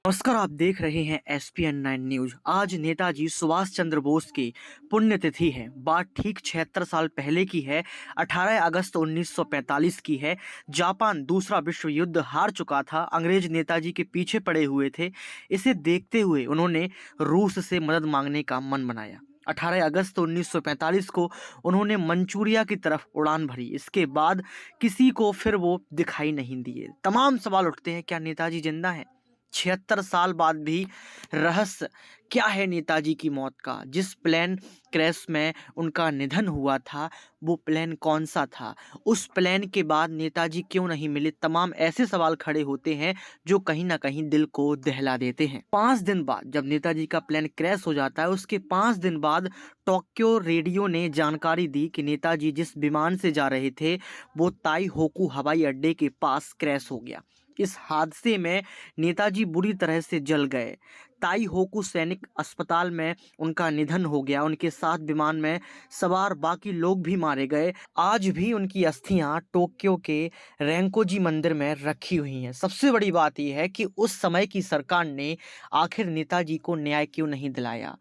नमस्कार, आप देख रहे हैं SPN9 न्यूज। आज नेताजी सुभाष चंद्र बोस की पुण्यतिथि है। बात ठीक 76 साल पहले की है। 18 अगस्त 1945 की है। जापान दूसरा विश्व युद्ध हार चुका था। अंग्रेज नेताजी के पीछे पड़े हुए थे। इसे देखते हुए उन्होंने रूस से मदद मांगने का मन बनाया। 18 अगस्त 1945 को उन्होंने मंचूरिया की तरफ उड़ान भरी। इसके बाद किसी को फिर वो दिखाई नहीं दिए। तमाम सवाल उठते हैं, क्या नेताजी जिंदा हैं? 76 साल बाद भी रहस्य क्या है नेताजी की मौत का? जिस प्लेन क्रैश में उनका निधन हुआ था, वो प्लेन कौन सा था? उस प्लेन के बाद नेताजी क्यों नहीं मिले? तमाम ऐसे सवाल खड़े होते हैं जो कहीं ना कहीं दिल को दहला देते हैं। 5 दिन बाद जब नेताजी का प्लेन क्रैश हो जाता है, उसके 5 दिन बाद टोक्यो रेडियो ने जानकारी दी कि नेताजी जिस विमान से जा रहे थे, वो ताई होकू हवाई अड्डे के पास क्रैश हो गया। इस हादसे में नेताजी बुरी तरह से जल गए। ताई होकू सैनिक अस्पताल में उनका निधन हो गया। उनके साथ विमान में सवार बाकी लोग भी मारे गए। आज भी उनकी अस्थियां टोक्यो के रेंकोजी मंदिर में रखी हुई हैं। सबसे बड़ी बात यह है कि उस समय की सरकार ने आखिर नेताजी को न्याय क्यों नहीं दिलाया?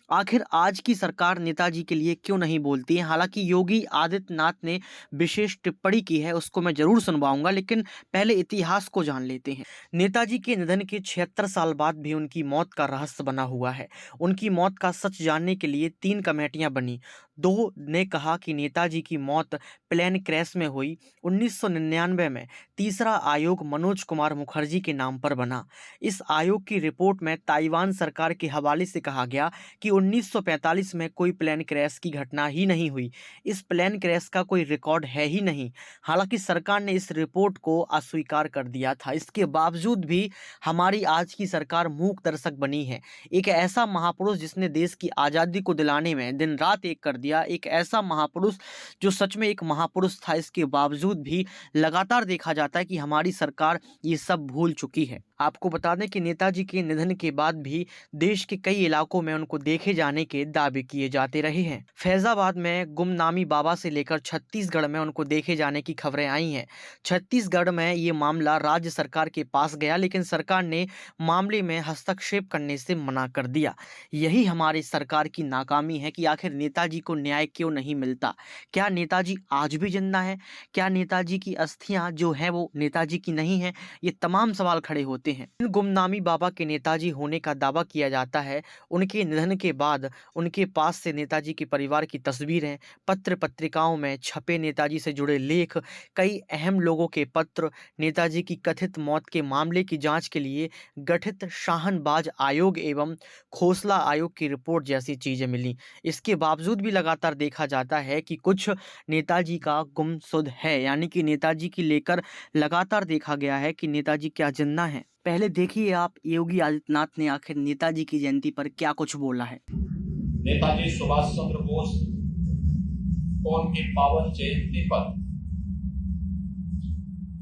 आखिर आज की सरकार नेताजी के लिए क्यों नहीं बोलती है? हालांकि योगी आदित्यनाथ ने विशेष टिप्पणी की है, उसको मैं जरूर सुनवाऊंगा, लेकिन पहले इतिहास को जान लेते हैं। नेताजी के निधन के 76 साल बाद भी उनकी मौत का रहस्य बना हुआ है। उनकी मौत का सच जानने के लिए 3 कमेटियां बनी। 2 ने कहा कि नेताजी की मौत प्लेन क्रैश में हुई। 1999 में तीसरा आयोग मनोज कुमार मुखर्जी के नाम पर बना। इस आयोग की रिपोर्ट में ताइवान सरकार के हवाले से कहा गया कि 1945 में कोई प्लेन क्रैश की घटना ही नहीं हुई। इस प्लेन क्रैश का कोई रिकॉर्ड है ही नहीं। हालांकि सरकार ने इस रिपोर्ट को अस्वीकार कर दिया था। इसके बावजूद भी हमारी आज की सरकार मूक दर्शक बनी है। एक ऐसा महापुरुष जिसने देश की आज़ादी को दिलाने में दिन रात एक कर दिया, एक ऐसा महापुरुष जो सच में एक महापुरुष था, इसके बावजूद भी लगातार देखा जाता है कि हमारी सरकार ये सब भूल चुकी है। आपको बता दें कि नेताजी के निधन के बाद भी देश के कई इलाकों में उनको देखे जाने के दावे किए जाते रहे हैं। फैजाबाद में गुमनामी बाबा से लेकर छत्तीसगढ़ में उनको देखे जाने की खबरें आई हैं। छत्तीसगढ़ में ये मामला राज्य सरकार के पास गया, लेकिन सरकार ने मामले में हस्तक्षेप करने से मना कर दिया। यही हमारी सरकार की नाकामी है कि आखिर नेताजी को न्याय क्यों नहीं मिलता? क्या नेताजी आज भी जिंदा है? क्या नेताजी की अस्थियां जो है वो नेताजी की नहीं है? ये तमाम सवाल खड़े होते हैं। इन गुमनामी बाबा के नेताजी होने का दावा किया जाता है। उनके निधन के बाद उनके पास से नेताजी के परिवार की तस्वीरें, पत्र पत्रिकाओं में छपे नेताजी से जुड़े लेख, कई अहम लोगों के पत्र, नेताजी की कथित मौत के मामले की जांच के लिए गठित शाहनबाज आयोग एवं खोसला आयोग की रिपोर्ट जैसी चीजें मिली। इसके बावजूद भी लगातार देखा जाता है कि कुछ नेताजी का गुमसुद है, यानी कि नेताजी की लेकर लगातार देखा गया है कि नेताजी क्या जिंदा हैं। पहले देखिए आप योगी आदित्यनाथ ने आखिर नेताजी की जयंती पर क्या कुछ बोला है। नेताजी सुभाष चंद्र बोस को उनकी पावन जयंती पर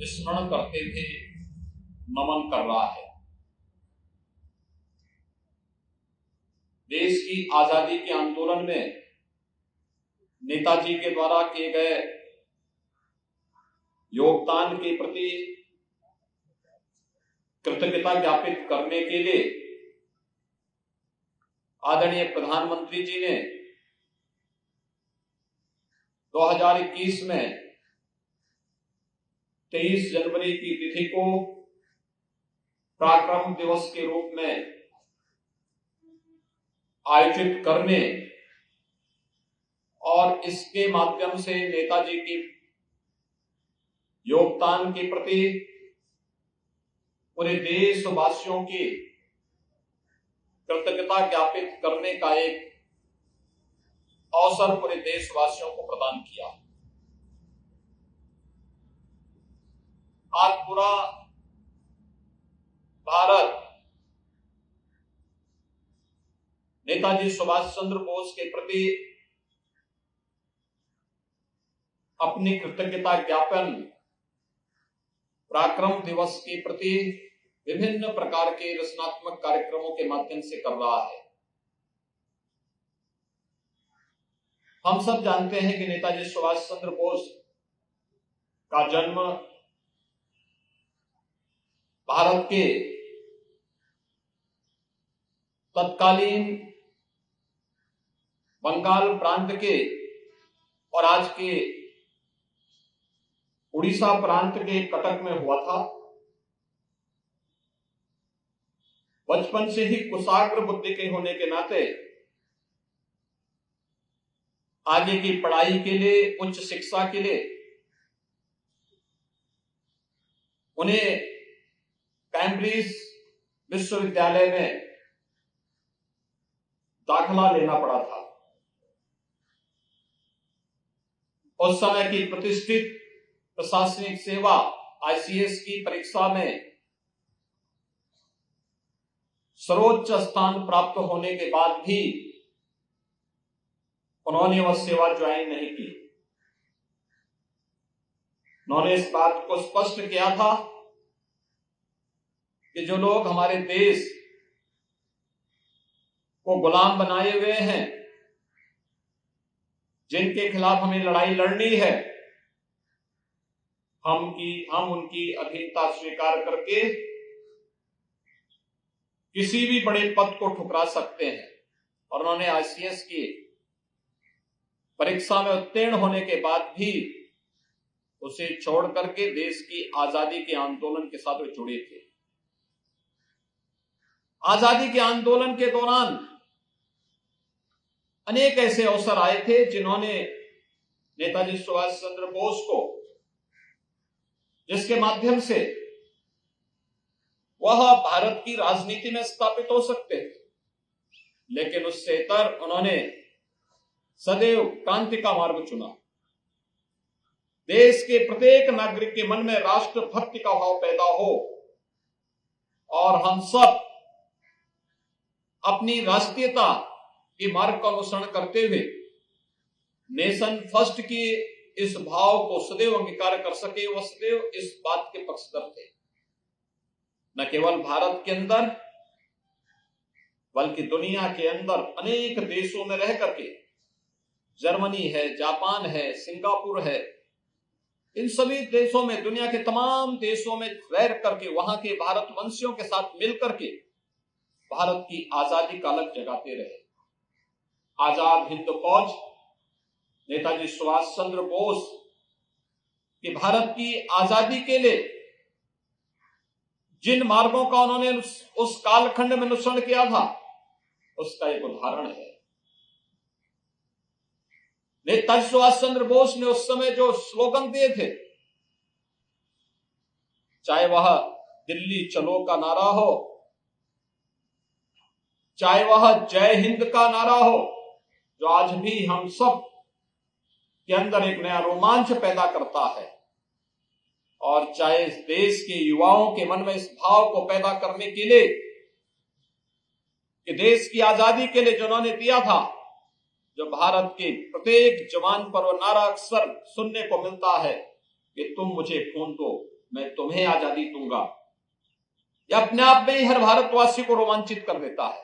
स्मरण करते हुए नमन कर रहा है। देश की आजादी के आंदोलन में नेताजी के द्वारा किए गए योगदान के प्रति कृतज्ञता ज्ञापित करने के लिए आदरणीय प्रधानमंत्री जी ने 2021 में 23 जनवरी की तिथि को पराक्रम दिवस के रूप में आयोजित करने और इसके माध्यम से नेताजी के योगदान के प्रति पूरे देशवासियों की कृतज्ञता ज्ञापित करने का एक अवसर पूरे देशवासियों को प्रदान किया। आज पूरा भारत नेताजी सुभाष चंद्र बोस के प्रति अपनी कृतज्ञता ज्ञापन पराक्रम दिवस के प्रति विभिन्न प्रकार के रचनात्मक कार्यक्रमों के माध्यम से कर रहा है। हम सब जानते हैं कि नेताजी सुभाष चंद्र बोस का जन्म भारत के तत्कालीन बंगाल प्रांत के और आज के उड़ीसा प्रांत के कटक में हुआ था। बचपन से ही कुशाग्र बुद्धि के होने के नाते आगे की पढ़ाई के लिए, उच्च शिक्षा के लिए उन्हें कैम्ब्रिज विश्वविद्यालय में दाखिला लेना पड़ा था। उस समय की प्रतिष्ठित प्रशासनिक सेवा ICS की परीक्षा में सर्वोच्च स्थान प्राप्त होने के बाद भी उन्होंने वह सेवा ज्वाइन नहीं की। उन्होंने इस बात को स्पष्ट किया था कि जो लोग हमारे देश को गुलाम बनाए हुए हैं, जिनके खिलाफ हमें लड़ाई लड़नी है, हम उनकी अधीनता स्वीकार करके किसी भी बड़े पद को ठुकरा सकते हैं। और उन्होंने ICS की परीक्षा में उत्तीर्ण होने के बाद भी उसे छोड़ करके देश की आजादी के आंदोलन के साथ वे जुड़े थे। आजादी के आंदोलन के दौरान अनेक ऐसे अवसर आए थे जिन्होंने नेताजी सुभाष चंद्र बोस को, जिसके माध्यम से वह भारत की राजनीति में स्थापित हो सकते थे, लेकिन उससे इतर उन्होंने सदैव क्रांति का मार्ग चुना। देश के प्रत्येक नागरिक के मन में राष्ट्रभक्ति का भाव पैदा हो और हम सब अपनी राष्ट्रीयता के मार्ग का अनुसरण करते हुए नेशन फर्स्ट की इस भाव को सदैव अंगीकार कर सके। वह सदैव इस बात के पक्षधर थे, न केवल भारत के अंदर बल्कि दुनिया के अंदर अनेक देशों में रह करके, जर्मनी है, जापान है, सिंगापुर है, इन सभी देशों में, दुनिया के तमाम देशों में रह करके वहां के भारतवंशियों के साथ मिलकर के भारत की आजादी का अलग जगाते रहे। आजाद हिंद फौज नेताजी सुभाष चंद्र बोस की भारत की आजादी के लिए जिन मार्गों का उन्होंने उस कालखंड में अनुसरण किया था, उसका एक उदाहरण है। नेताजी सुभाष चंद्र बोस ने उस समय जो स्लोगन दिए थे, चाहे वह दिल्ली चलो का नारा हो, चाहे वह जय हिंद का नारा हो, जो आज भी हम सब के अंदर एक नया रोमांच पैदा करता है, और चाहे इस देश के युवाओं के मन में इस भाव को पैदा करने के लिए कि देश की आजादी के लिए जो उन्होंने दिया था, जो भारत के प्रत्येक जवान पर वो नारा अक्सर सुनने को मिलता है कि तुम मुझे खून दो, मैं तुम्हें आजादी दूंगा, यह अपने आप में ही हर भारतवासी को रोमांचित कर देता है।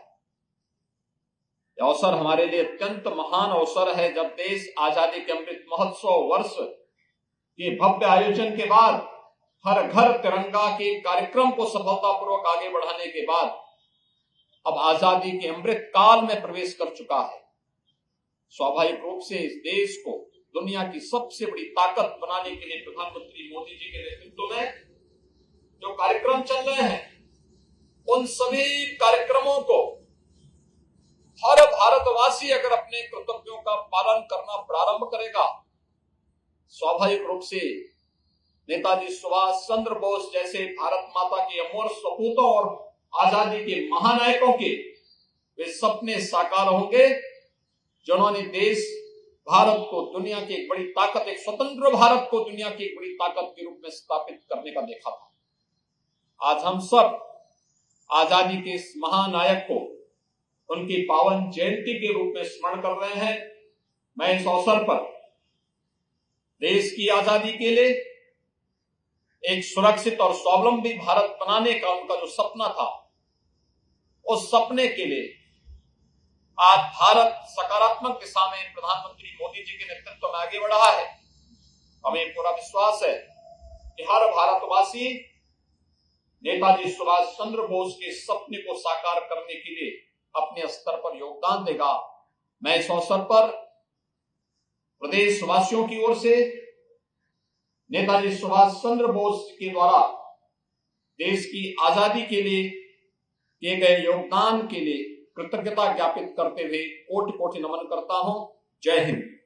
यह अवसर हमारे लिए अत्यंत महान अवसर है, जब देश आजादी के अमृत महोत्सव वर्ष के भव्य आयोजन के बाद, हर घर तिरंगा के कार्यक्रम को सफलतापूर्वक आगे बढ़ाने के बाद अब आजादी के अमृत काल में प्रवेश कर चुका है। स्वाभाविक रूप से इस देश को दुनिया की सबसे बड़ी ताकत बनाने के लिए प्रधानमंत्री मोदी जी के नेतृत्व में जो कार्यक्रम चल रहे हैं, उन सभी कार्यक्रमों को हर भारतवासी अगर अपने कर्तव्यों का पालन करना प्रारंभ करेगा, स्वाभाविक रूप से नेताजी सुभाष चंद्र बोस जैसे भारत माता के अमर सपूतों और आजादी के महानायकों के वे सपने साकार होंगे, जिन्होंने देश भारत को दुनिया की एक बड़ी ताकत, एक स्वतंत्र भारत को दुनिया की एक बड़ी ताकत के रूप में स्थापित करने का देखा था। आज हम सब आजादी के इस महानायक को उनकी पावन जयंती के रूप में स्मरण कर रहे हैं। मैं इस अवसर पर देश की आजादी के लिए एक सुरक्षित और स्वावलंबी भारत बनाने का उनका जो सपना था, उस सपने के लिए आज भारत सकारात्मक दिशा में प्रधानमंत्री मोदी जी के नेतृत्व में आगे बढ़ा है। हमें पूरा विश्वास है कि हर भारतवासी नेताजी सुभाष चंद्र बोस के सपने को साकार करने के लिए अपने स्तर पर योगदान देगा। मैं इस अवसर पर प्रदेशवासियों की ओर से नेताजी सुभाष चंद्र बोस के द्वारा देश की आजादी के लिए किए गए योगदान के लिए कृतज्ञता ज्ञापित करते हुए कोटि कोटि नमन करता हूं। जय हिंद।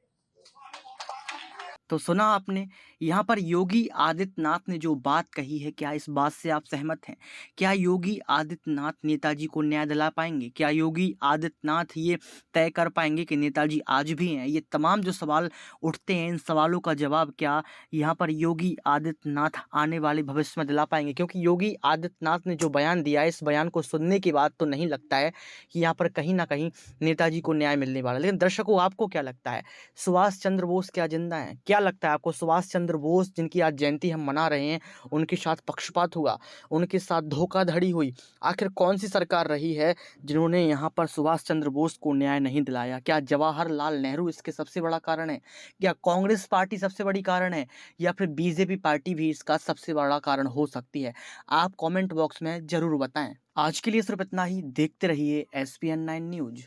तो सुना आपने, यहाँ पर योगी आदित्यनाथ ने जो बात कही है, क्या इस बात से आप सहमत हैं? क्या योगी आदित्यनाथ नेताजी को न्याय दिला पाएंगे? क्या योगी आदित्यनाथ ये तय कर पाएंगे कि नेताजी आज भी हैं? ये तमाम जो सवाल उठते हैं, इन सवालों का जवाब क्या यहाँ पर योगी आदित्यनाथ आने वाले भविष्य में दिला पाएंगे? क्योंकि योगी आदित्यनाथ ने जो बयान दिया है, इस बयान को सुनने के बाद तो नहीं लगता है कि यहाँ पर कहीं ना कहीं नेताजी को न्याय मिलने वाला। लेकिन दर्शकों, आपको क्या लगता है, सुभाष चंद्र बोस क्या जिंदा हैं? क्या लगता है आपको, सुभाष चंद्र बोस जिनकी आज जयंती हम मना रहे हैं, उनके साथ पक्षपात हुआ, उनके साथ धोखाधड़ी हुई? आखिर कौन सी सरकार रही है जिन्होंने यहाँ पर सुभाष चंद्र बोस को न्याय नहीं दिलाया? क्या जवाहरलाल नेहरू इसके सबसे बड़ा कारण है? क्या कांग्रेस पार्टी सबसे बड़ी कारण है? या फिर बीजेपी पार्टी भी इसका सबसे बड़ा कारण हो सकती है? आप कमेंट बॉक्स में जरूर बताएं। आज के लिए सिर्फ इतना ही। देखते रहिए SPN9 न्यूज।